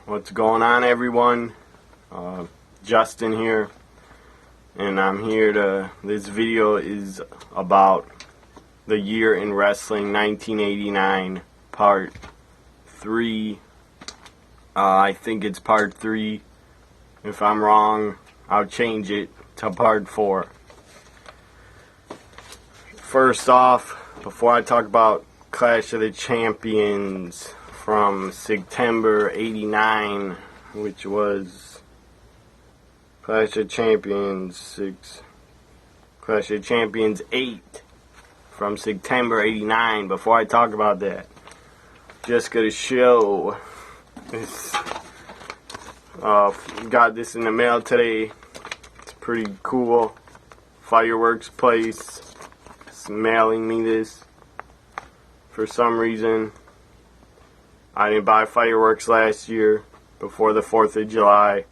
What's going on, everyone? Justin here, and I'm here to. This video is about the year in wrestling 1989, part 3. I think it's part 3. If I'm wrong, I'll change it to part 4. First off, before I talk about Clash of the Champions from September 89, which was Clash of Champions 6, Clash of Champions 8 from September 89. Before I talk about that, just gonna show this. Got this in the mail today. It's pretty cool. Fireworks place is mailing me this. For some reason, I didn't buy fireworks last year before the 4th of July.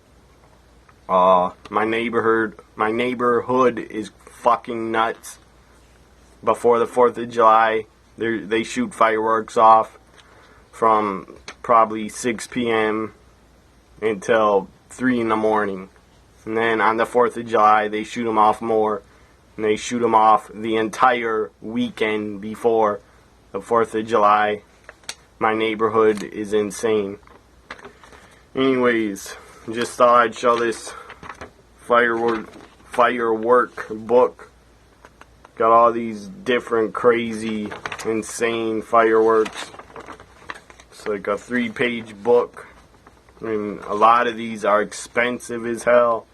My neighborhood is fucking nuts. Before the 4th of July, they shoot fireworks off from probably 6 p.m. until 3 in the morning. And then on the 4th of July, they shoot them off more. And they shoot them off the entire weekend before the 4th of July. My neighborhood is insane. Anyways, just thought I'd show this firework book. Got all these different crazy, insane fireworks. It's like a 3-page book. I mean, a lot of these are expensive as hell.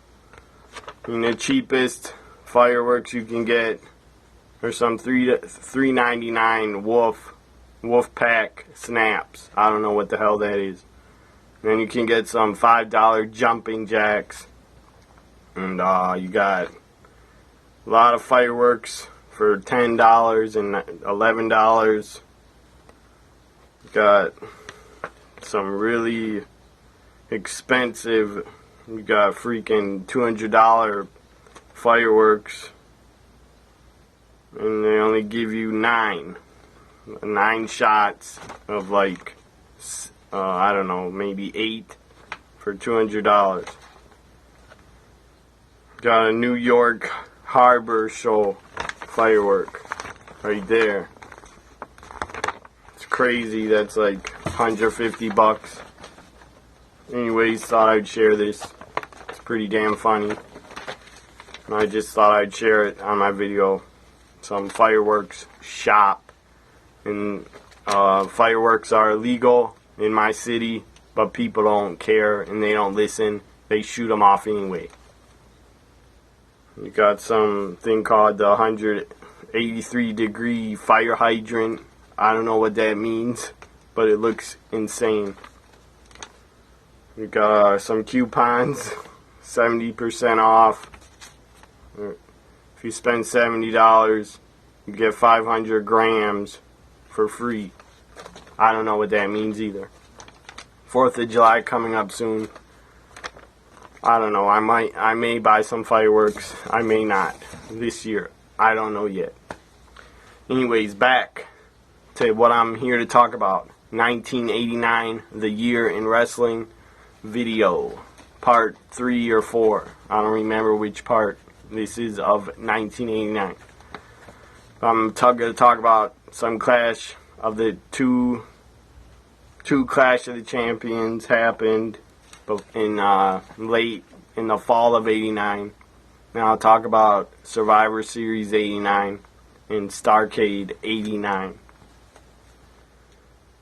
I mean, the cheapest fireworks you can get are some $3.99 Wolf Pack snaps. I don't know what the hell that is. And then you can get some $5 jumping jacks. And you got a lot of fireworks for $10 and $11. Got some really expensive. You got freaking $200 fireworks. And they only give you 9 shots of like, I don't know, maybe 8 for $200. Got a New York Harbor Show firework right there. It's crazy. That's like $150. Anyways, thought I'd share this. It's pretty damn funny. And I just thought I'd share it on my video. Some fireworks shop. And fireworks are illegal in my city, but people don't care and they don't listen. They shoot them off anyway. You got something called the 183-degree fire hydrant. I don't know what that means, but it looks insane. You got some coupons, 70% off. If you spend $70, you get 500 grams for free. I don't know what that means either. 4th of July coming up soon. I don't know. I may buy some fireworks. I may not this year. I don't know yet. Anyways, back to what I'm here to talk about. 1989, the year in wrestling video, part 3 or 4. I don't remember which part this is of 1989. I'm going to talk about some clash of the two Clash of the Champions happened in late in the fall of 89. Now I'll talk about Survivor Series 89 and Starrcade 89.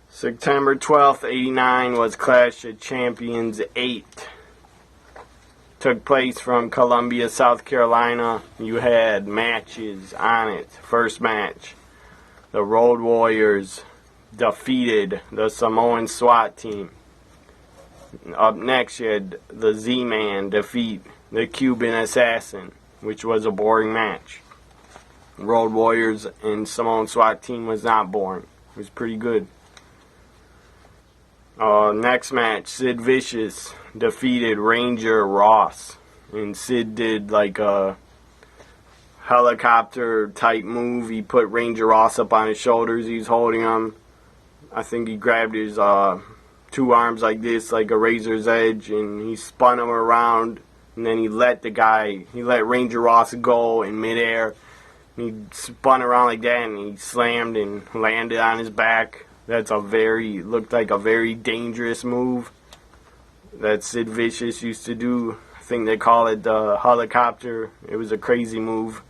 September 12th, 89 was Clash of Champions 8. Took place from Columbia, South Carolina. You had matches on it. First match, the Road Warriors defeated the Samoan SWAT team. Up next, you had the Z-Man defeat the Cuban Assassin, which was a boring match. Road Warriors and Samoan SWAT team was not boring. It was pretty good. Next match, Sid Vicious defeated Ranger Ross. And Sid did like a helicopter type move. He put Ranger Ross up on his shoulders. He was holding him. I think he grabbed his two arms like this, like a razor's edge, and he spun him around, and then he let Ranger Ross go in midair. He spun around like that, and he slammed and landed on his back. Looked like a very dangerous move that Sid Vicious used to do. I think they call it the helicopter. It was a crazy move.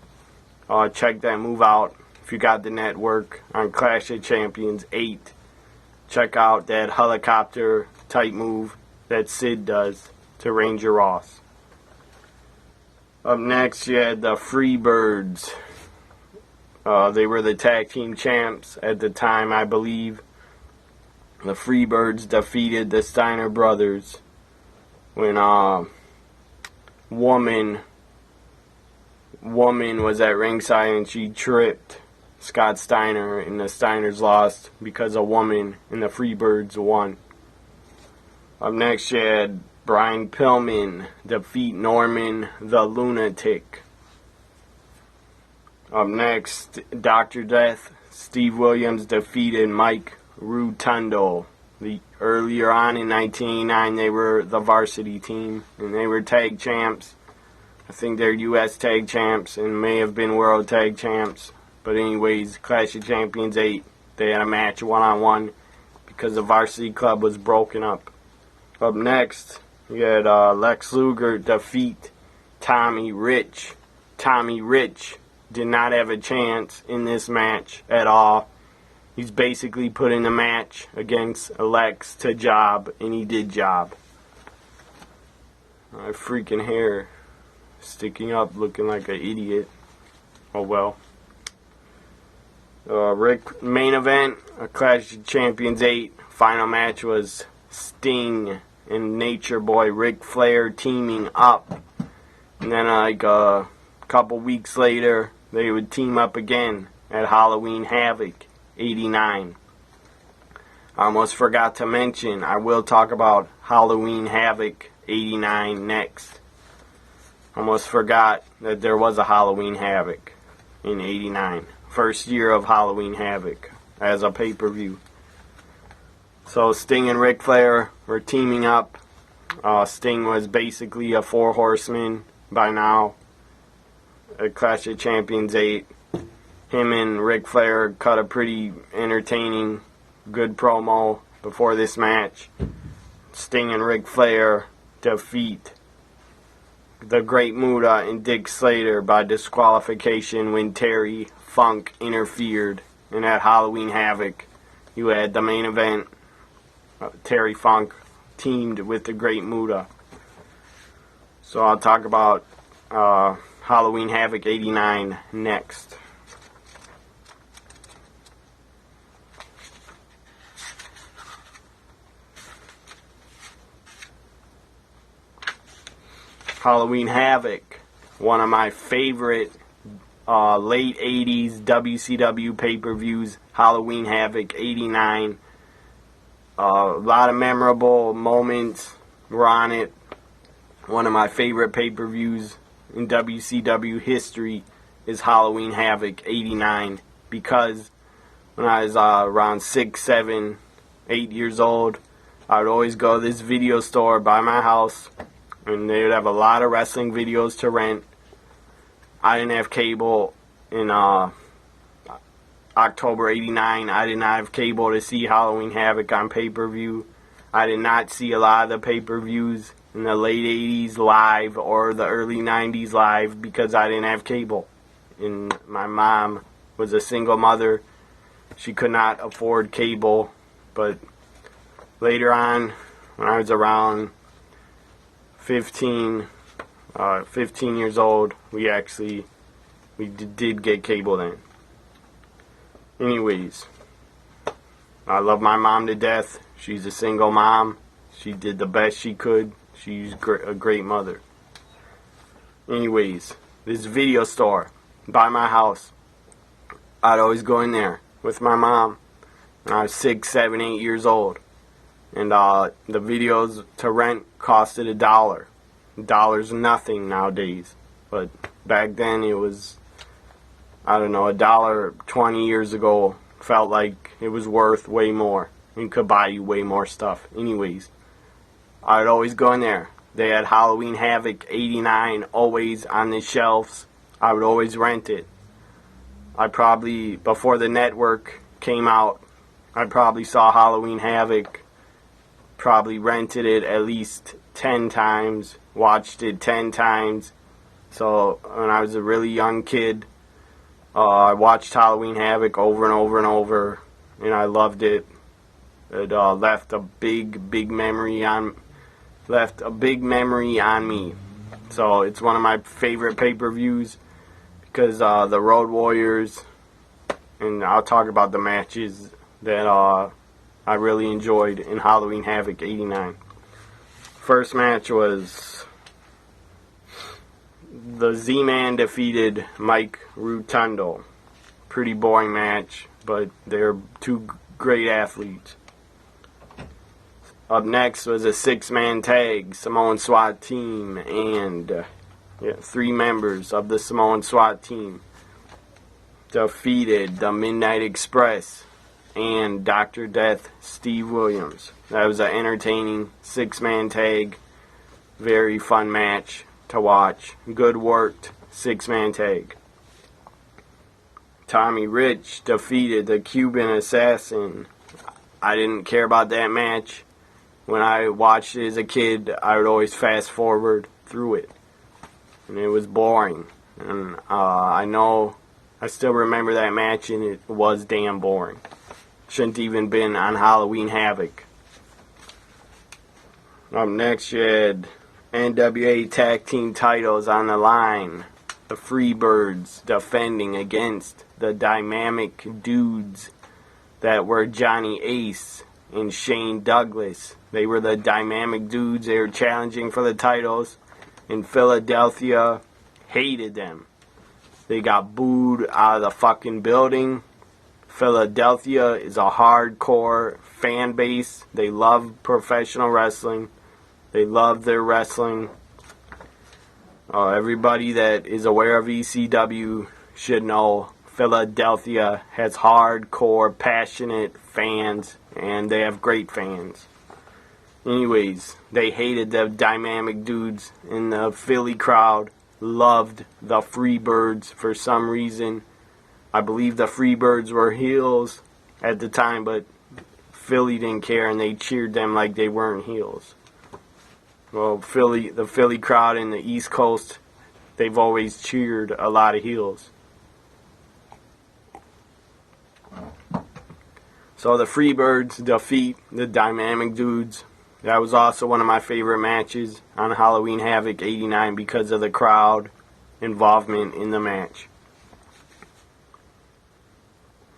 Check that move out if you got the network on Clash of Champions 8. Check out that helicopter type move that Sid does to Ranger Ross. Up next, you had the Freebirds. They were the tag team champs at the time, I believe. The Freebirds defeated the Steiner brothers when woman was at ringside and she tripped Scott Steiner, and the Steiners lost because a woman and the Freebirds won. Up next, you had Brian Pillman defeat Norman the Lunatic. Up next, Dr. Death, Steve Williams defeated Mike Rotunda. Earlier on in 1989, they were the varsity team, and they were tag champs. I think they're U.S. tag champs and may have been world tag champs. But anyways, Clash of Champions 8, they had a match one-on-one because the varsity club was broken up. Up next, you had Lex Luger defeat Tommy Rich. Tommy Rich did not have a chance in this match at all. He's basically put in a match against Lex to job, and he did job. My freaking hair sticking up, looking like an idiot. Oh well. Main event, Clash of Champions 8. Final match was Sting and Nature Boy Ric Flair teaming up. And then a couple weeks later, they would team up again at Halloween Havoc 89. I almost forgot to mention, I will talk about Halloween Havoc 89 next. Almost forgot that there was a Halloween Havoc in 89. First year of Halloween Havoc as a pay-per-view. So Sting and Ric Flair were teaming up. Sting was basically a four horseman by now at Clash of Champions 8. Him and Ric Flair cut a pretty entertaining, good promo before this match. Sting and Ric Flair defeat the Great Muta and Dick Slater by disqualification when Terry Funk interfered. And at Halloween Havoc, you had the main event. Terry Funk teamed with the Great Muta. So I'll talk about Halloween Havoc 89 next. Halloween Havoc, one of my favorite late 80s WCW pay-per-views. Halloween Havoc 89. A lot of memorable moments were on it. One of my favorite pay-per-views in WCW history is Halloween Havoc 89, because when I was around 6, 7, 8 years old, I would always go to this video store by my house, and they would have a lot of wrestling videos to rent. I didn't have cable in October 89. I did not have cable to see Halloween Havoc on pay-per-view. I did not see a lot of the pay-per-views in the late 80s live or the early 90s live because I didn't have cable. And my mom was a single mother. She could not afford cable. But later on, when I was around 15 years old, we did get cable then. Anyways, I love my mom to death. She's a single mom. She did the best she could. She's a great mother. Anyways, this video store by my house, I'd always go in there with my mom when I was 6, 7, 8 years old. And the videos to rent costed $1. $1's nothing nowadays. But back then it was, I don't know, $1 20 years ago felt like it was worth way more. and could buy you way more stuff. Anyways, I'd always go in there. They had Halloween Havoc 89 always on the shelves. I would always rent it. I probably, before the network came out, I probably saw Halloween Havoc, probably rented it at least 10 times, watched it 10 times. So when I was a really young kid, I watched Halloween Havoc over and over and over, and I loved it. It left a big memory on me. So it's one of my favorite pay-per-views because the Road Warriors, and I'll talk about the matches that I really enjoyed in Halloween Havoc 89. First match was the Z-Man defeated Mike Rotunda. Pretty boring match, but they're two great athletes. Up next was a 6-man tag, Samoan SWAT team, and 3 members of the Samoan SWAT team defeated the Midnight Express and Dr. Death Steve Williams. That was an entertaining 6-man tag. Very fun match to watch. Good worked 6-man tag. Tommy Rich defeated the Cuban Assassin. I didn't care about that match. When I watched it as a kid, I would always fast forward through it. And it was boring. And I still remember that match, and it was damn boring. Shouldn't even been on Halloween Havoc. Up next, you had NWA Tag Team titles on the line. The Freebirds defending against the Dynamic Dudes that were Johnny Ace and Shane Douglas. They were the Dynamic Dudes. They were challenging for the titles. In Philadelphia, hated them. They got booed out of the fucking building. Philadelphia is a hardcore fan base. They love professional wrestling. They love their wrestling. Everybody that is aware of ECW should know Philadelphia has hardcore, passionate fans, and they have great fans. Anyways, they hated the Dynamic Dudes, and the Philly crowd loved the Freebirds for some reason. I believe the Freebirds were heels at the time, but Philly didn't care, and they cheered them like they weren't heels. Well, the Philly crowd in the East Coast, they've always cheered a lot of heels. So the Freebirds defeat the Dynamic Dudes. That was also one of my favorite matches on Halloween Havoc 89 because of the crowd involvement in the match.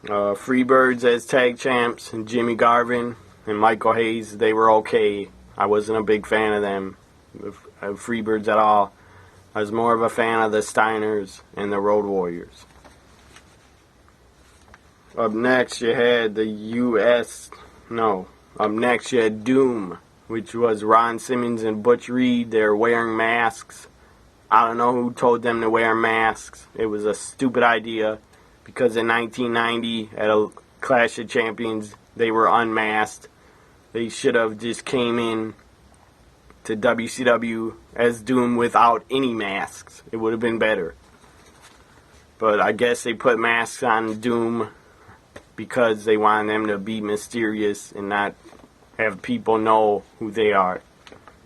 Freebirds as tag champs, and Jimmy Garvin and Michael Hayes, they were okay. I wasn't a big fan of them, of Freebirds at all. I was more of a fan of the Steiners and the Road Warriors. Up next you had Up next you had Doom, which was Ron Simmons and Butch Reed. They're wearing masks. I don't know who told them to wear masks. It was a stupid idea, because in 1990 at a Clash of Champions they were unmasked. They should have just came in to WCW as Doom without any masks. It would have been better. But I guess they put masks on Doom because they wanted them to be mysterious and not have people know who they are.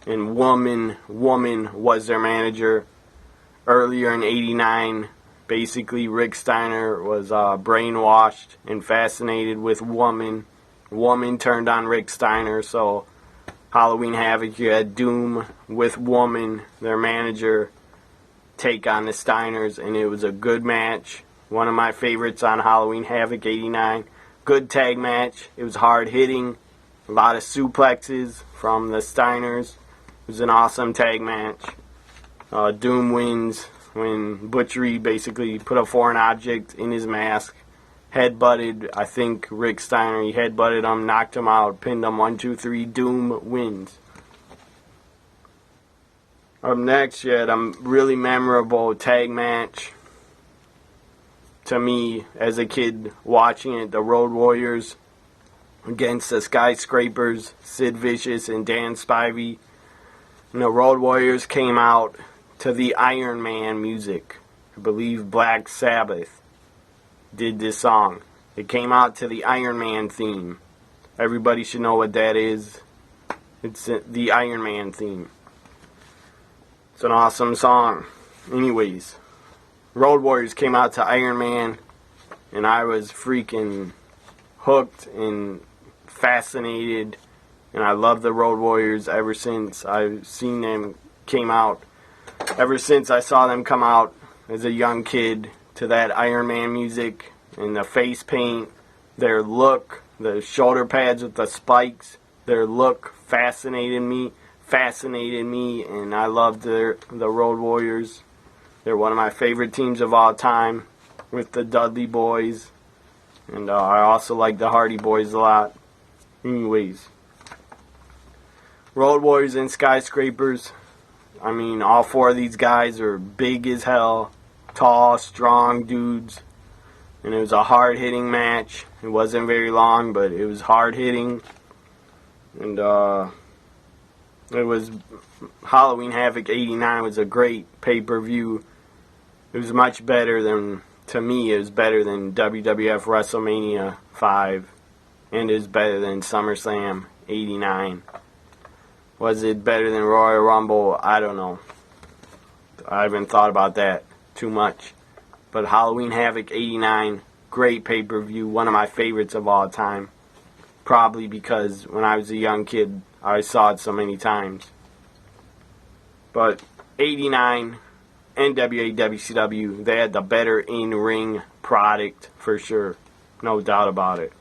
And Woman was their manager. Earlier in 89, basically Rick Steiner was brainwashed and fascinated with Woman. Woman turned on Rick Steiner, so Halloween Havoc, you had Doom with Woman, their manager, take on the Steiners, and it was a good match. One of my favorites on Halloween Havoc 89. Good tag match. It was hard hitting. A lot of suplexes from the Steiners. It was an awesome tag match. Doom wins when Butch Reed basically put a foreign object in his mask. Headbutted, I think, Rick Steiner. He headbutted him, knocked him out, pinned him 1, 2, 3. Doom wins. Up next, you had a really memorable tag match. To me, as a kid watching it, the Road Warriors against the Skyscrapers, Sid Vicious and Dan Spivey. And the Road Warriors came out to the Iron Man music. I believe Black Sabbath did this song. It came out to the Iron Man theme. Everybody should know what that is. It's the Iron Man theme. It's an awesome song. Anyways, Road Warriors came out to Iron Man, and I was freaking hooked and fascinated, and I love the Road Warriors ever since I've seen them came out. Ever since I saw them come out as a young kid to that Iron Man music and the face paint, their look, the shoulder pads with the spikes, their look fascinated me, and I loved the Road Warriors. They're one of my favorite teams of all time with the Dudley Boys, and I also like the Hardy Boys a lot. Anyways, Road Warriors and Skyscrapers, I mean, all four of these guys are big as hell, tall, strong dudes, and it was a hard-hitting match. It wasn't very long, but it was hard-hitting, and it was Halloween Havoc 89 was a great pay-per-view. It was much better than, to me, it was better than WWF WrestleMania 5, and it was better than SummerSlam 89. Was it better than Royal Rumble? I don't know. I haven't thought about that too much. But Halloween Havoc 89, great pay-per-view, one of my favorites of all time. Probably because when I was a young kid, I saw it so many times. But 89, NWA, WCW, they had the better in-ring product for sure. No doubt about it.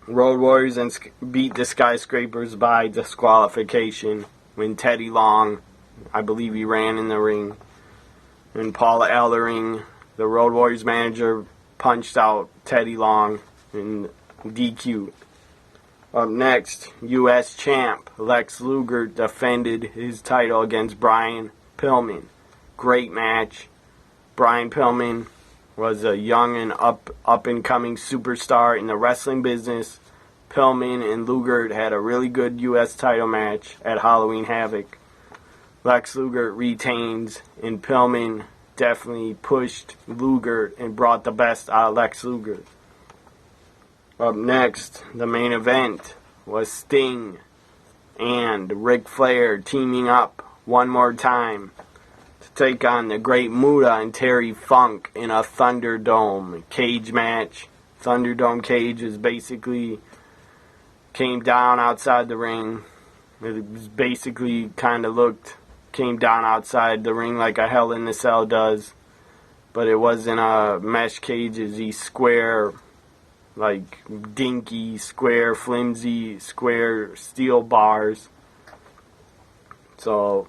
Road Warriors beat the Skyscrapers by disqualification when Teddy Long, I believe he ran in the ring, and Paula Ellering, the Road Warriors manager, punched out Teddy Long in DQ. Up next, U.S. champ Lex Luger defended his title against Brian Pillman. Great match. Brian Pillman was a young and up-and-coming superstar in the wrestling business. Pillman and Luger had a really good U.S. title match at Halloween Havoc. Lex Luger retains, and Pillman definitely pushed Luger and brought the best out of Lex Luger. Up next, the main event was Sting and Ric Flair teaming up one more time to take on the Great Muta and Terry Funk in a Thunderdome cage match. Thunderdome cage is basically came down outside the ring. It was basically came down outside the ring like a Hell in the Cell does, but it wasn't a mesh cage. It's these square, like dinky, square, flimsy, square steel bars. So,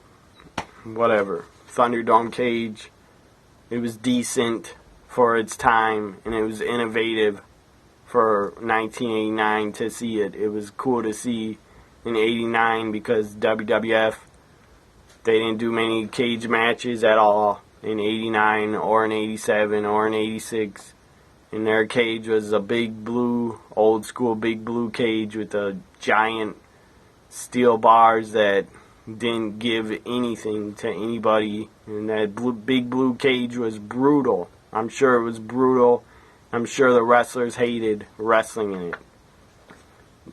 whatever. Thunderdome cage. It was decent for its time, and it was innovative for 1989 to see it. It was cool to see in 89 because WWF, they didn't do many cage matches at all in 89 or in 87 or in 86. And their cage was a big blue, old school big blue cage with a giant steel bars that didn't give anything to anybody. And that big blue cage was brutal. I'm sure it was brutal. I'm sure the wrestlers hated wrestling in it.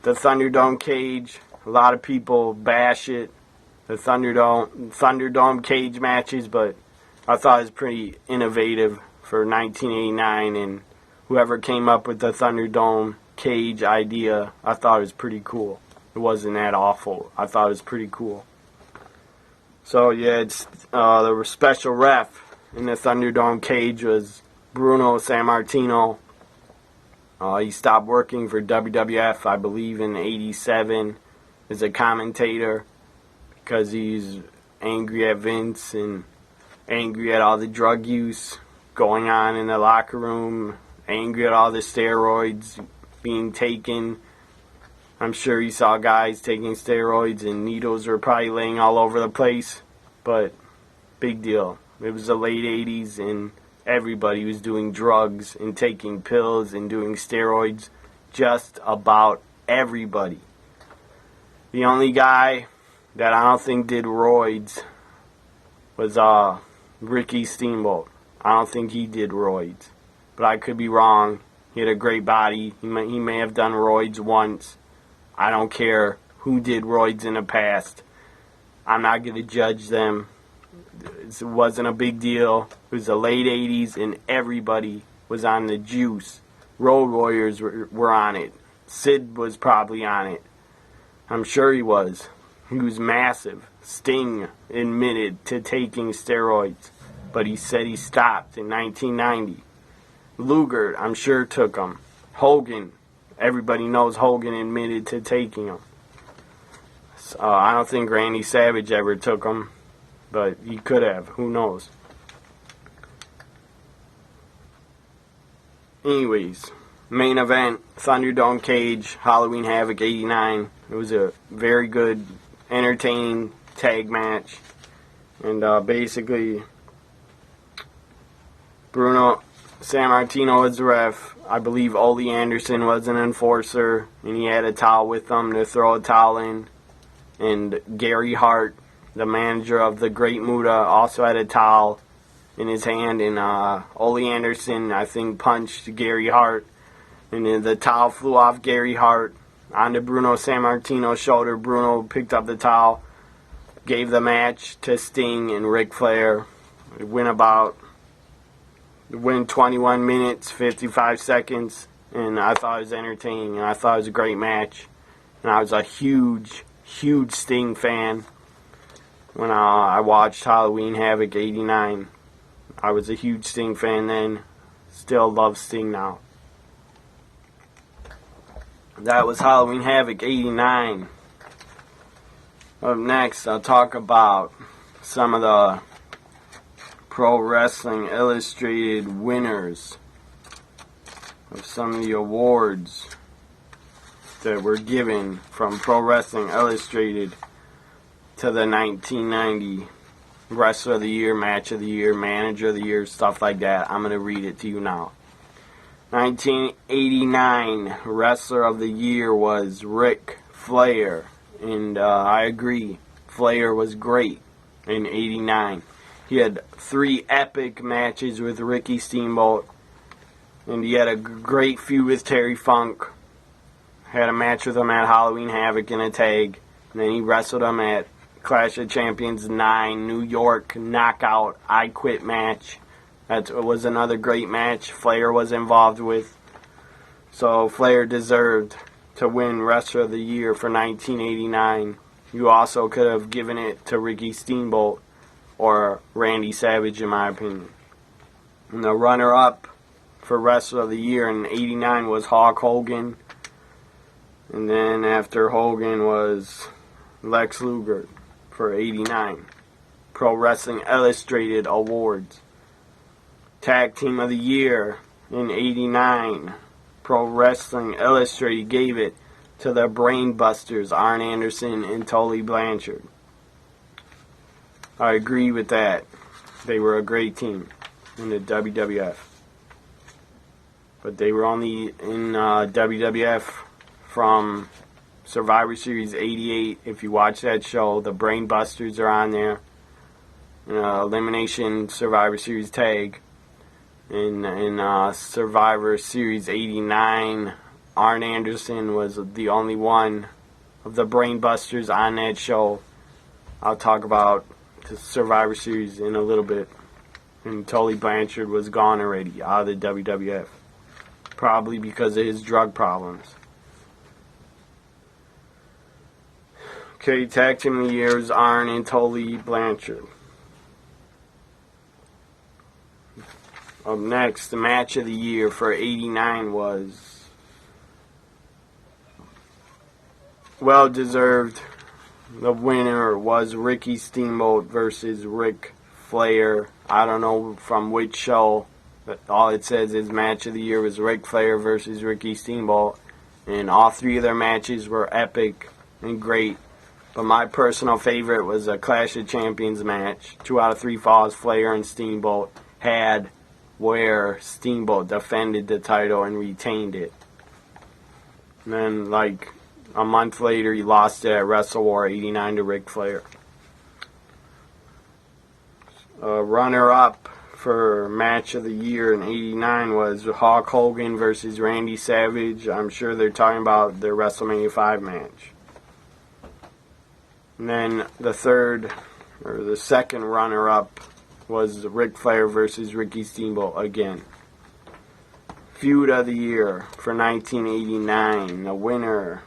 The Thunderdome cage, a lot of people bash it, the Thunderdome cage matches, but I thought it was pretty innovative for 1989, and whoever came up with the Thunderdome cage idea, I thought it was pretty cool. It wasn't that awful. I thought it was pretty cool. So yeah, it's the special ref in the Thunderdome cage was Bruno Sammartino. He stopped working for WWF, I believe, in 87 as a commentator because he's angry at Vince and angry at all the drug use going on in the locker room, angry at all the steroids being taken. I'm sure he saw guys taking steroids and needles were probably laying all over the place, but big deal. It was the late 80s and everybody was doing drugs and taking pills and doing steroids just about everybody. The only guy that I don't think did roids was Ricky Steamboat. I don't think he did roids, but I could be wrong. He had a great body. He may have done roids once. I don't care who did roids in the past. I'm not going to judge them. It wasn't a big deal. It was the late 80s and everybody was on the juice. Road Warriors were on it. Sid was probably on it. I'm sure he was. He was massive. Sting admitted to taking steroids, but he said he stopped in 1990. Luger, I'm sure, took them. Hogan, everybody knows Hogan admitted to taking them. I don't think Randy Savage ever took them, but he could have. Who knows? Anyways, main event, Thunderdome Cage, Halloween Havoc 89. It was a very good, entertaining tag match. And basically, Bruno Sammartino was the ref. I believe Ole Anderson was an enforcer, and he had a towel with him to throw a towel in. And Gary Hart, the manager of the Great Muta, also had a towel in his hand. And Ole Anderson, I think, punched Gary Hart. And then the towel flew off Gary Hart onto Bruno Sammartino's shoulder. Bruno picked up the towel, gave the match to Sting and Ric Flair. It went 21 minutes, 55 seconds. And I thought it was entertaining. And I thought it was a great match. And I was a huge Sting fan when I watched Halloween Havoc 89. I was a huge Sting fan then. Still love Sting now. That was Halloween Havoc 89. Up next, I'll talk about some of the Pro Wrestling Illustrated winners of some of the awards that were given from Pro Wrestling Illustrated to the 1990 Wrestler of the Year, Match of the Year, Manager of the Year, stuff like that. I'm going to read it to you now. 1989 Wrestler of the Year was Ric Flair, and I agree, Flair was great in 89. He had 3 epic matches with Ricky Steamboat, and he had a great feud with Terry Funk. Had a match with him at Halloween Havoc in a tag, and then he wrestled him at Clash of Champions 9 New York Knockout I Quit match. That was another great match Flair was involved with. So Flair deserved to win Wrestler of the Year for 1989. You also could have given it to Ricky Steamboat or Randy Savage, in my opinion. And the runner-up for Wrestler of the Year in 89 was Hulk Hogan. And then after Hogan was Lex Luger for 89. Pro Wrestling Illustrated Awards. Tag Team of the Year in 89. Pro Wrestling Illustrated gave it to the Brainbusters, Arn Anderson and Tully Blanchard. I agree with that. They were a great team in the WWF. But they were only in WWF from Survivor Series 88. If you watch that show, the Brainbusters are on there. Elimination Survivor Series tag. In Survivor Series 89, Arn Anderson was the only one of the Brainbusters on that show. I'll talk about the Survivor Series in a little bit. And Tully Blanchard was gone already, out of the WWF. Probably because of his drug problems. Okay, Tag Team of the Year is Arn and Tully Blanchard. Up next, the Match of the Year for 89 was well deserved. The winner was Ricky Steamboat versus Ric Flair. I don't know from which show, but all it says is Match of the Year was Ric Flair versus Ricky Steamboat. And all 3 of their matches were epic and great. But my personal favorite was a Clash of Champions match. 2 out of 3 falls Flair and Steamboat had, where Steamboat defended the title and retained it. And then, like, a month later, he lost it at Wrestle War 89 to Ric Flair. Runner-up for match of the year in 89 was Hulk Hogan versus Randy Savage. I'm sure they're talking about their WrestleMania 5 match. And then the second runner-up was Ric Flair versus Ricky Steamboat again. Feud of the year for 1989. The winner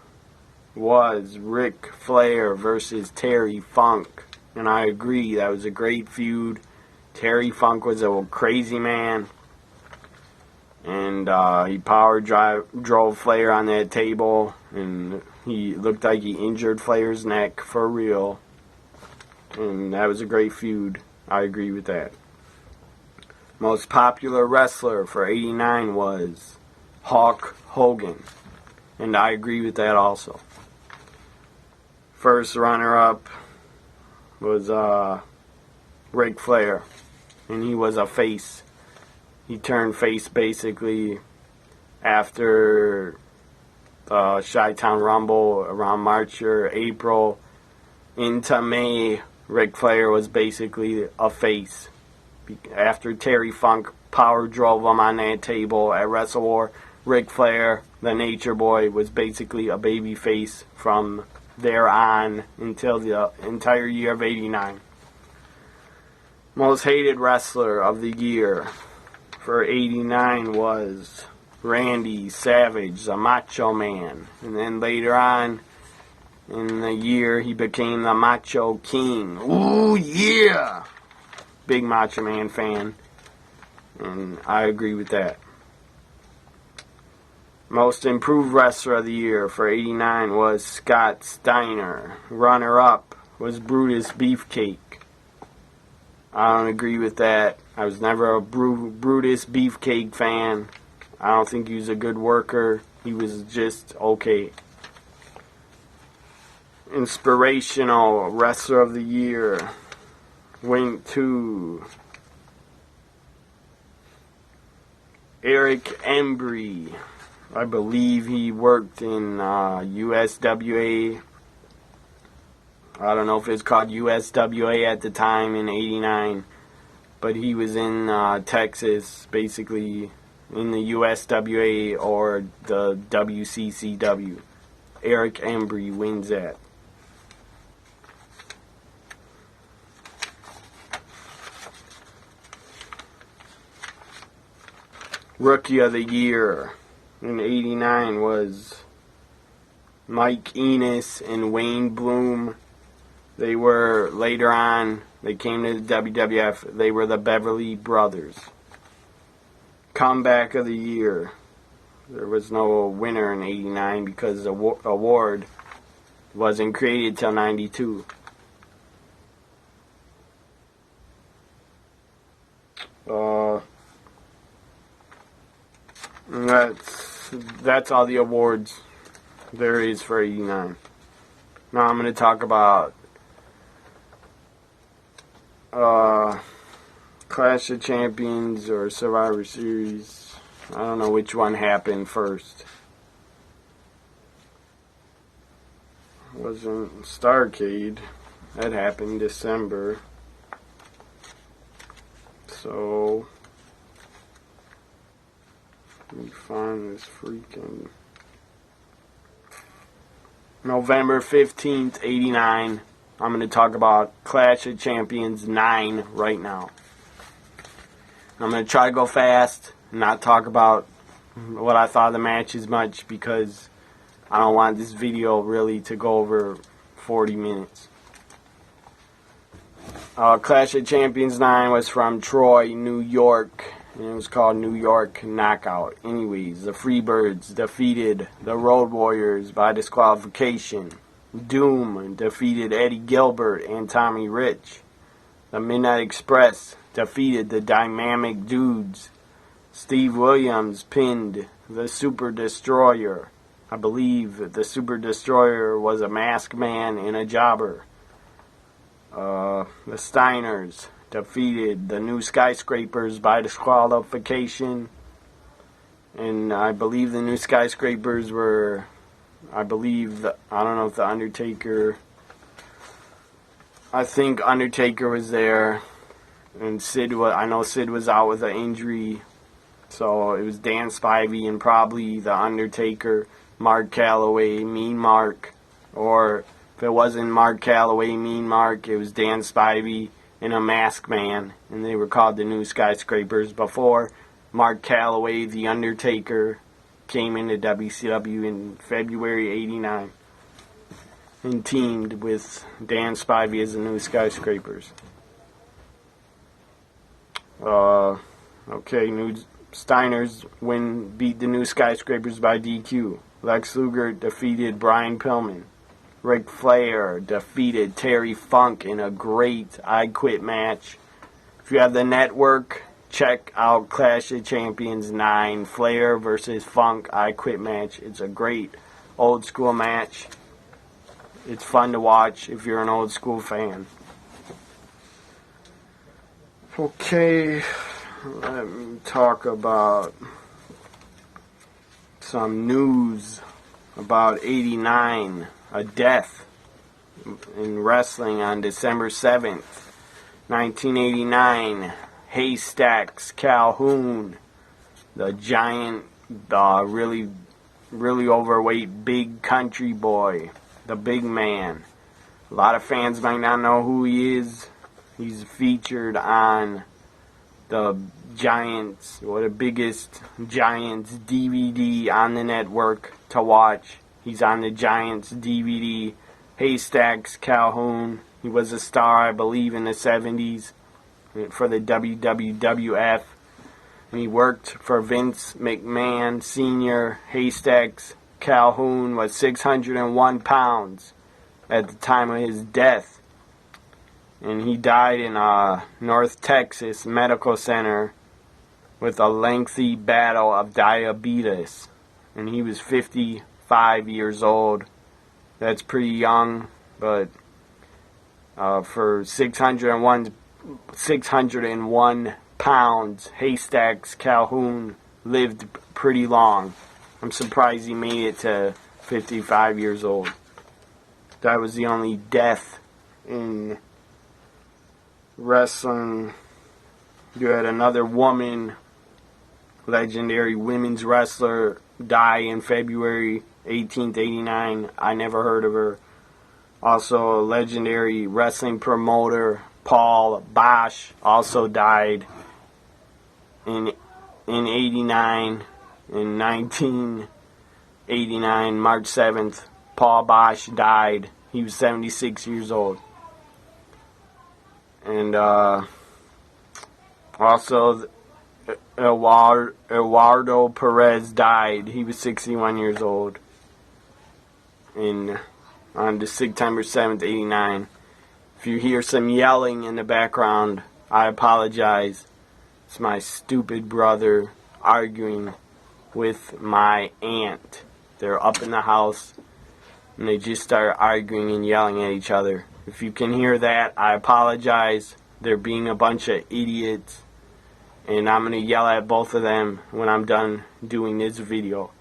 was Ric Flair versus Terry Funk. And I agree, that was a great feud. Terry Funk was a crazy man. And he drove Flair on that table. And he looked like he injured Flair's neck for real. And that was a great feud. I agree with that. Most popular wrestler for 89 was Hulk Hogan. And I agree with that also. First runner-up was Ric Flair. And he was a face. He turned face basically after Chi-Town Rumble around March or April into May. Ric Flair was basically a face. After Terry Funk power drove him on that table at Wrestle War, Ric Flair, the Nature Boy, was basically a baby face from there on until the entire year of 89. Most hated wrestler of the year for 89 was Randy Savage, the Macho Man. And then later on in the year, he became the Macho King. Ooh, yeah! Big Macho Man fan. And I agree with that. Most improved wrestler of the year for 89 was Scott Steiner. Runner-up was Brutus Beefcake. I don't agree with that. I was never a Brutus Beefcake fan. I don't think he was a good worker. He was just okay. Inspirational wrestler of the year went to Eric Embry. I believe he worked in USWA. I don't know if it was called USWA at the time in 89, but he was in Texas, basically in the USWA or the WCCW. Eric Embry wins that. Rookie of the year in 89 was Mike Enos and Wayne Bloom. They were, later on, they came to the WWF, they were the Beverly Brothers. Comeback of the year. There was no winner in 89 because the award wasn't created till 92. That's all the awards there is for 89. Now I'm going to talk about Clash of Champions or Survivor Series. I don't know which one happened first. It wasn't Starrcade. That happened December. So let me find this freaking November 15th, 89. I'm going to talk about Clash of Champions 9 right now. I'm going to try to go fast and not talk about what I thought of the match as much because I don't want this video really to go over 40 minutes. Clash of Champions 9 was from Troy, New York, and it was called New York Knockout. Anyways, the Freebirds defeated the Road Warriors by disqualification. Doom defeated Eddie Gilbert and Tommy Rich. The Midnight Express defeated the Dynamic Dudes. Steve Williams pinned the Super Destroyer. I believe the Super Destroyer was a masked man and a jobber. The Steiners defeated the New Skyscrapers by disqualification. And I believe the New Skyscrapers were I believe, I don't know if the Undertaker, I think Undertaker was there, and I know Sid was out with an injury, so it was Dan Spivey and probably the Undertaker, Mark Calloway, Mean Mark, or if it wasn't Mark Calloway, Mean Mark, it was Dan Spivey and a Masked Man, and they were called the New Skyscrapers before Mark Calloway, the Undertaker, came into WCW in February '89 and teamed with Dan Spivey as the New Skyscrapers. Okay, Steiner's beat the New Skyscrapers by DQ. Lex Luger defeated Brian Pillman. Ric Flair defeated Terry Funk in a great I Quit match. If you have the network, check out Clash of Champions 9, Flair versus Funk I Quit match. It's a great old school match. It's fun to watch if you're an old school fan. Okay, let me talk about some news about '89. A death in wrestling on December 7th, 1989. Haystacks Calhoun, the giant, really overweight big country boy, the big man. A lot of fans might not know who he is. He's featured on the Giants, or the biggest Giants DVD on the network to watch. He's on the Giants DVD. Haystacks Calhoun. He was a star, I believe, in the 70s for the WWF. And he worked for Vince McMahon Sr. Haystacks Calhoun was 601 pounds at the time of his death. And he died in North Texas Medical Center with a lengthy battle of diabetes. And he was 55 years old. That's pretty young, but for 601 pounds, Haystacks Calhoun lived pretty long. I'm surprised he made it to 55 years old. That was the only death in wrestling. You had another woman, legendary women's wrestler, die in February 18th, '89. I never heard of her. Also, a legendary wrestling promoter, Paul Bosch, also died in '89. In 1989, March 7th, Paul Bosch died. He was 76 years old. And also, Eduardo Perez died. He was 61 years old on September 7th, '89. If you hear some yelling in the background, I apologize. It's my stupid brother arguing with my aunt. They're up in the house and they just start arguing and yelling at each other. If you can hear that, I apologize. They're being a bunch of idiots. And I'm going to yell at both of them when I'm done doing this video.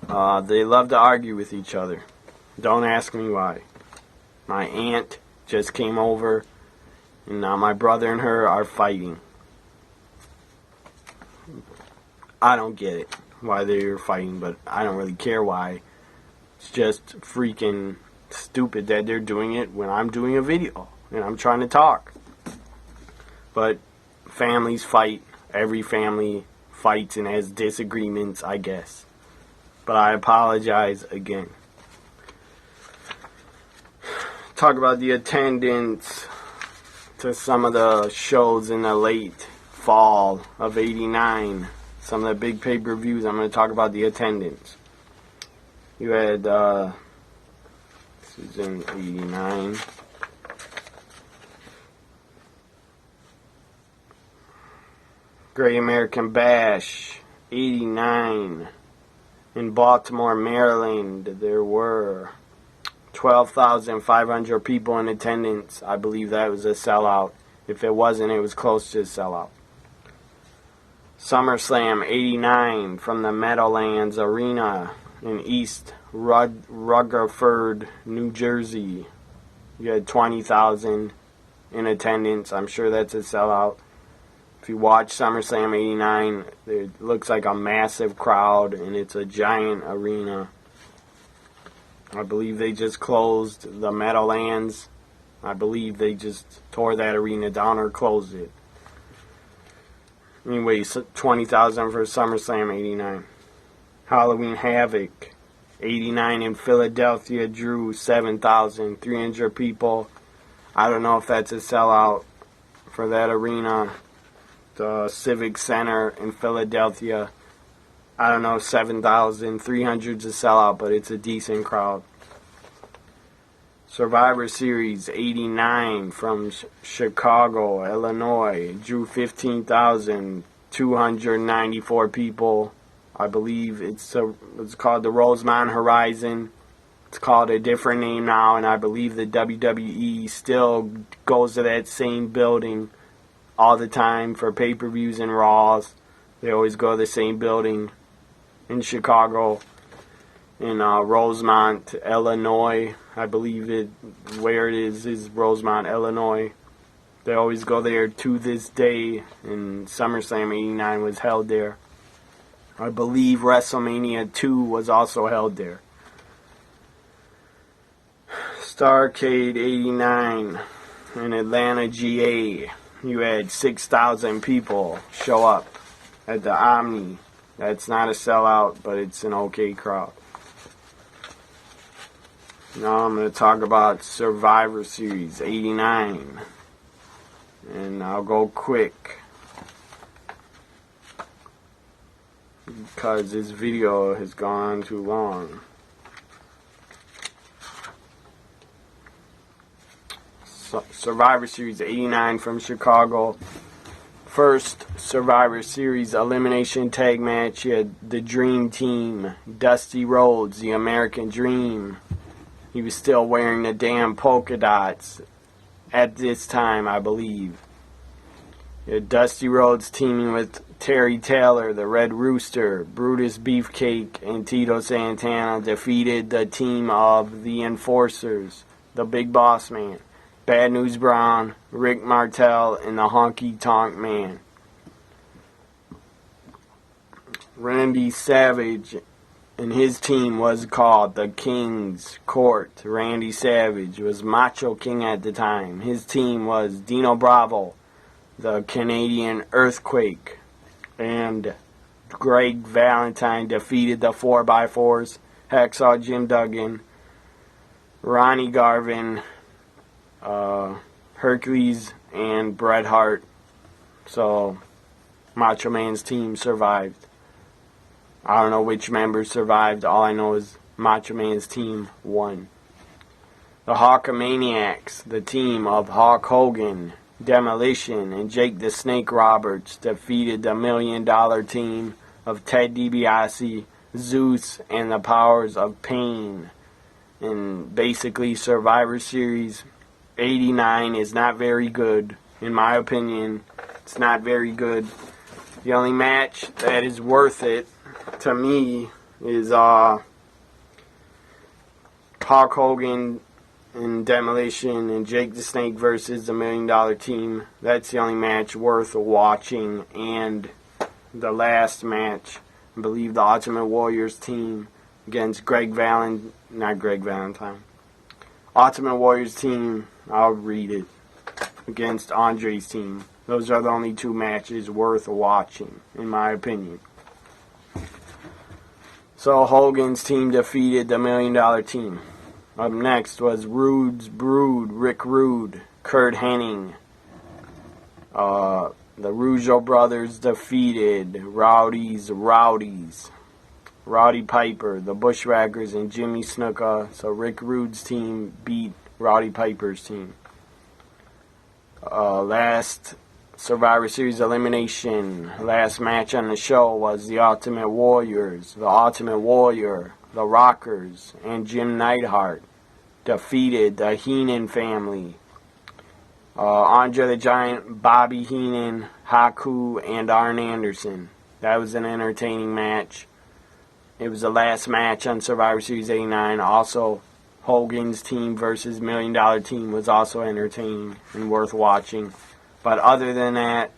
They love to argue with each other. Don't ask me why. My aunt just came over, and now my brother and her are fighting. I don't get it, why they're fighting, but I don't really care why. It's just freaking stupid that they're doing it when I'm doing a video, and I'm trying to talk. But families fight. Every family fights and has disagreements, I guess. But I apologize again. Talk about the attendance to some of the shows in the late fall of '89. Some of the big pay-per-views. I'm going to talk about the attendance. You had, this is in '89. Great American Bash, '89. In Baltimore, Maryland, there were 12,500 people in attendance. I believe that was a sellout. If it wasn't, it was close to a sellout. SummerSlam 89 from the Meadowlands Arena in East Rutherford, New Jersey. You had 20,000 in attendance. I'm sure that's a sellout. If you watch SummerSlam 89, it looks like a massive crowd, and it's a giant arena. I believe they just closed the Meadowlands. I believe they just tore that arena down or closed it. Anyway, 20,000 for SummerSlam 89. Halloween Havoc 89 in Philadelphia drew 7,300 people. I don't know if that's a sellout for that arena. The Civic Center in Philadelphia. I don't know if 7,300 is a sellout, but it's a decent crowd. Survivor Series 89 from Chicago, Illinois. Drew 15,294 people. I believe it's called the Rosemont Horizon. It's called a different name now, and I believe the WWE still goes to that same building all the time for pay-per-views and Raws. They always go to the same building in Chicago, in Rosemont, Illinois. I believe where it is Rosemont, Illinois. They always go there to this day, and SummerSlam 89 was held there. I believe WrestleMania 2 was also held there. Starrcade 89 in Atlanta, GA. You had 6,000 people show up at the Omni. That's not a sellout, but it's an okay crowd. Now I'm going to talk about Survivor Series 89. And I'll go quick, because this video has gone on too long. Survivor Series 89 from Chicago. First Survivor Series elimination tag match. You had the Dream Team, Dusty Rhodes, the American Dream. He was still wearing the damn polka dots at this time, I believe. You had Dusty Rhodes teaming with Terry Taylor, the Red Rooster. Brutus Beefcake and Tito Santana defeated the team of the Enforcers, the Big Boss Man, Bad News Brown, Rick Martel, and the Honky Tonk Man. Randy Savage and his team was called the King's Court. Randy Savage was Macho King at the time. His team was Dino Bravo, the Canadian Earthquake, and Greg Valentine defeated the 4x4s, Hacksaw Jim Duggan, Ronnie Garvin, Hercules, and Bret Hart. So Macho Man's team survived. I don't know which members survived. All I know is Macho Man's team won. The Hulkamaniacs, the team of Hulk Hogan, Demolition, and Jake the Snake Roberts, defeated the $1 Million team of Ted DiBiase, Zeus, and the Powers of Pain. And basically, Survivor Series 89 is not very good, in my opinion. It's not very good. The only match that is worth it to me is Hulk Hogan and Demolition and Jake the Snake versus the $1 Million team. That's the only match worth watching. And the last match, I believe the Ultimate Warriors team against Ultimate Warriors team, I'll read it, against Andre's team. Those are the only two matches worth watching, in my opinion. So Hogan's team defeated the $1 Million team. Up next was Rude's Brood, Rick Rude, Kurt Hennig. The Rougeau brothers defeated Rowdy Piper, the Bushwhackers, and Jimmy Snuka. So Rick Rude's team beat Rowdy Piper's team. Last Survivor Series elimination, last match on the show was the Ultimate Warriors. The Ultimate Warrior, the Rockers, and Jim Neidhart defeated the Heenan family. Andre the Giant, Bobby Heenan, Haku, and Arn Anderson. That was an entertaining match. It was the last match on Survivor Series 89. Also, Hogan's team versus $1 Million Team was also entertaining and worth watching. But other than that,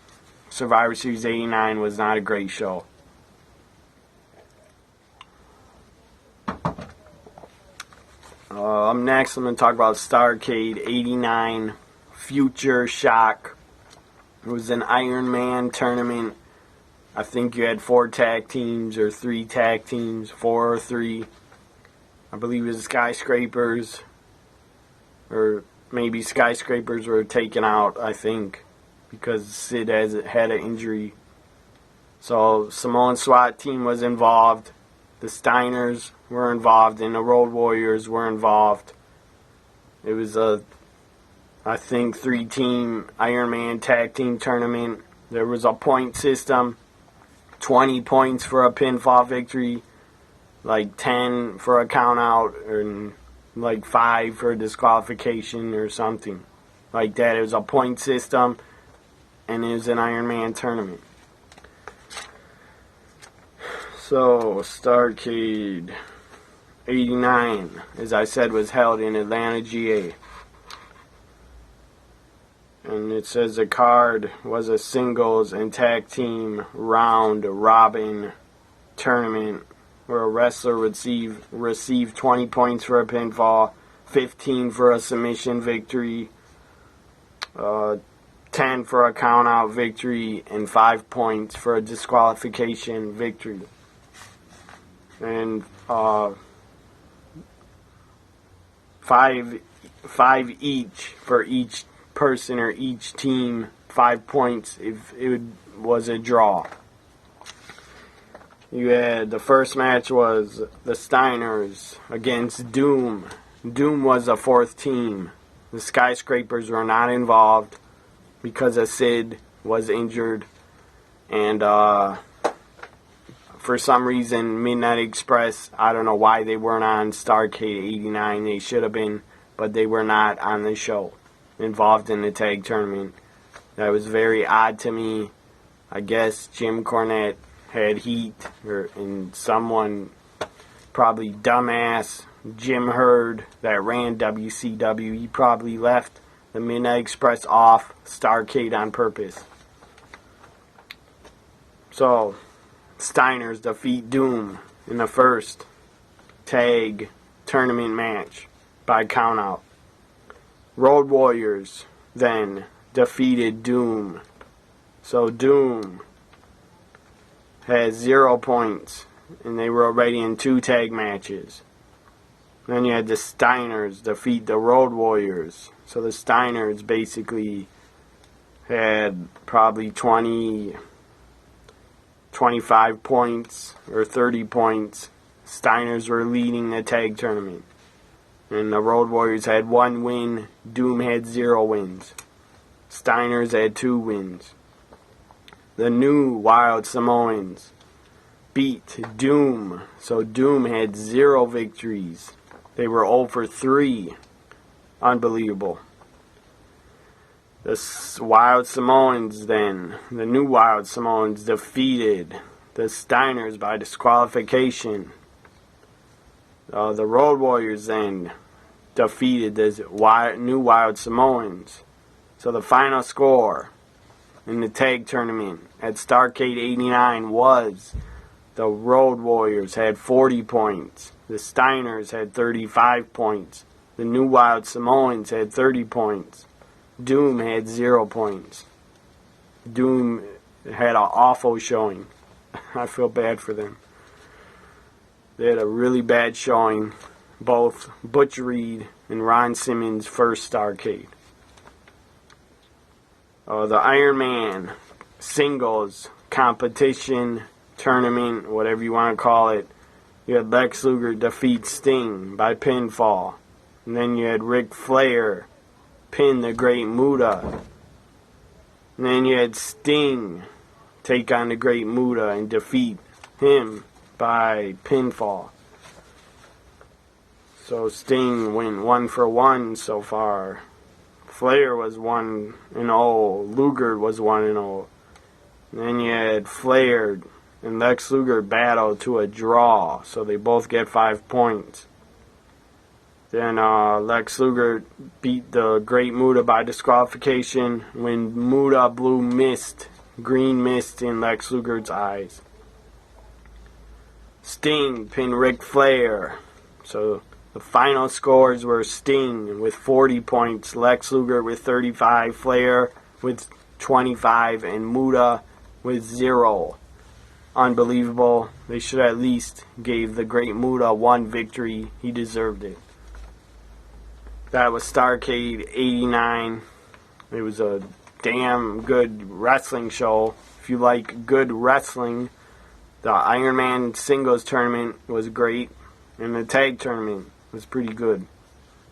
Survivor Series 89 was not a great show. Up next, I'm going to talk about Starrcade 89 Future Shock. It was an Iron Man tournament. I think you had 4 tag teams or 3 tag teams, 4 or 3. I believe it was Skyscrapers, or maybe Skyscrapers were taken out, I think, because Sid had an injury. So Samoan SWAT team was involved. The Steiners were involved, and the Road Warriors were involved. It was I think 3-team Iron Man tag team tournament. There was a point system. 20 points for a pinfall victory, like 10 for a count out, and like 5 for a disqualification or something like that. It was a point system, and it was an Iron Man tournament. So, Starrcade 89, as I said, was held in Atlanta, GA. And it says the card was a singles and tag team round robin tournament where a wrestler would receive 20 points for a pinfall, 15 for a submission victory, 10 for a count out victory, and 5 points for a disqualification victory. And 5 each for each person or each team, 5 points if it was a draw. You had the first match was the Steiners against Doom. Doom was a 4th team. The Skyscrapers were not involved because Sid was injured, and for some reason Midnight Express, I don't know why they weren't on Starrcade 89. They should have been, but they were not on the show, involved in the tag tournament. That was very odd to me. I guess Jim Cornette had heat, and someone, probably dumbass Jim Hurd that ran WCW, he probably left the Midnight Express off Starrcade on purpose. So, Steiners defeat Doom in the first tag tournament match by countout. Road Warriors then defeated Doom. So Doom has 0 points, and they were already in 2 tag matches. Then you had the Steiners defeat the Road Warriors. So the Steiners basically had probably 25 points or 30 points. Steiners were leading the tag tournament. And the Road Warriors had 1 win. Doom had 0 wins. Steiners had 2 wins. The new Wild Samoans beat Doom. So Doom had 0 victories. They were 0 for 3. Unbelievable. The Wild Samoans then, the new Wild Samoans defeated the Steiners by disqualification. The Road Warriors then defeated the new Wild Samoans. So the final score in the tag tournament at Starrcade 89 was the Road Warriors had 40 points. The Steiners had 35 points. The new Wild Samoans had 30 points. Doom had 0 points. Doom had an awful showing. I feel bad for them. They had a really bad showing. Both Butch Reed and Ron Simmons' first Starrcade. The Iron Man singles competition tournament, whatever you want to call it. You had Lex Luger defeat Sting by pinfall. And then you had Ric Flair pin the Great Muta. And then you had Sting take on the Great Muta and defeat him by pinfall. So Sting went 1 for 1 so far. Flair was 1-0. Luger was 1-0. Then you had Flair and Lex Luger battle to a draw, so they both get 5 points. Then Lex Luger beat the Great Muta by disqualification when Muta blew mist, green mist in Lex Luger's eyes. Sting pinned Ric Flair. So the final scores were Sting with 40 points, Lex Luger with 35, Flair with 25, and Muta with 0. Unbelievable. They should at least gave the Great Muta one victory. He deserved it. That was Starrcade 89. It was a damn good wrestling show. If you like good wrestling, the Iron Man singles tournament was great, and the tag tournament was pretty good.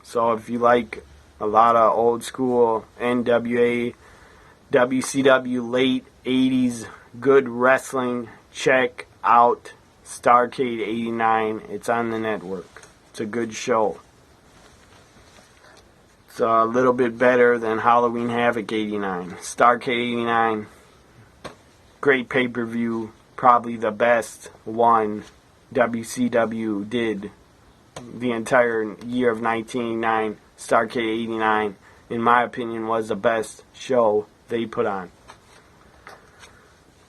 So if you like a lot of old school NWA, WCW late 80s good wrestling, check out Starrcade 89. It's on the network. It's a good show. It's a little bit better than Halloween Havoc 89. Starrcade 89, great pay-per-view, probably the best one WCW did the entire year of 1989. Starrcade 89, in my opinion, was the best show they put on.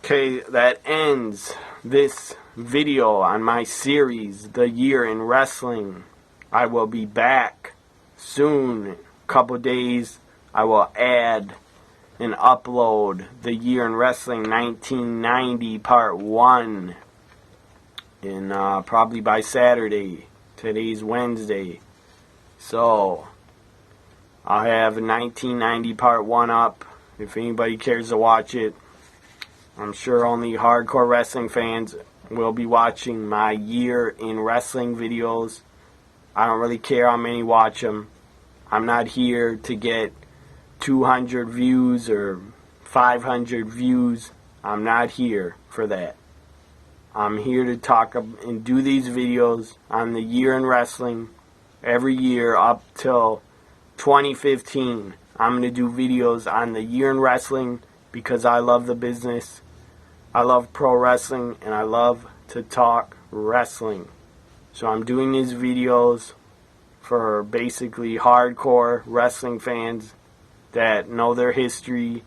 Okay, that ends this video on my series, The Year in Wrestling. I will be back soon. Couple days, I will add and upload The Year in Wrestling 1990 Part 1 in probably by Saturday. Today's Wednesday, so I'll have 1990 Part 1 up if anybody cares to watch it. I'm sure only hardcore wrestling fans will be watching my Year in Wrestling videos. I don't really care how many watch them. I'm not here to get 200 views or 500 views. I'm not here for that. I'm here to talk and do these videos on the Year in Wrestling every year up till 2015. I'm going to do videos on the Year in Wrestling because I love the business. I love pro wrestling and I love to talk wrestling. So I'm doing these videos for basically hardcore wrestling fans that know their history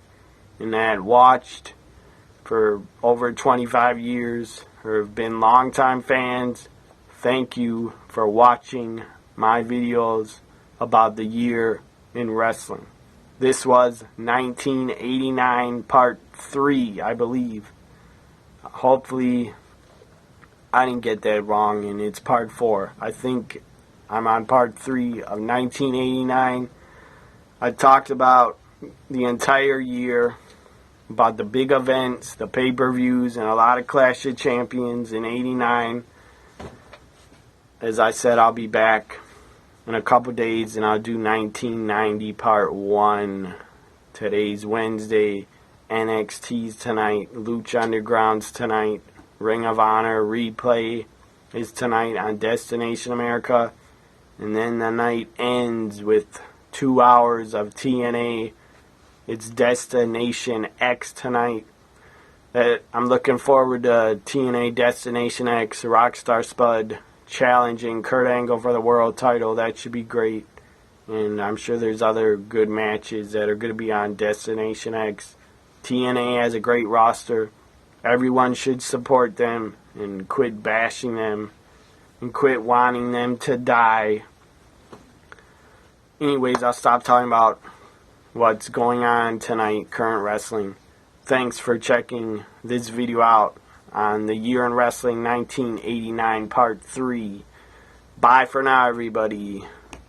and that watched for over 25 years or have been longtime fans. Thank you for watching my videos about the Year in Wrestling. This was 1989 Part 3, I believe. Hopefully I didn't get that wrong and it's Part 4. I think I'm on Part 3 of 1989. I talked about the entire year, about the big events, the pay-per-views, and a lot of Clash of Champions in 89. As I said, I'll be back in a couple days and I'll do 1990 Part 1. Today's Wednesday. NXT's tonight. Lucha Underground's tonight. Ring of Honor replay is tonight on Destination America. And then the night ends with 2 hours of TNA. It's Destination X tonight. I'm looking forward to TNA Destination X, Rockstar Spud challenging Kurt Angle for the world title. That should be great. And I'm sure there's other good matches that are going to be on Destination X. TNA has a great roster. Everyone should support them and quit bashing them and quit wanting them to die. Anyways, I'll stop talking about what's going on tonight, current wrestling. Thanks for checking this video out on the Year in Wrestling 1989 Part 3. Bye for now, everybody.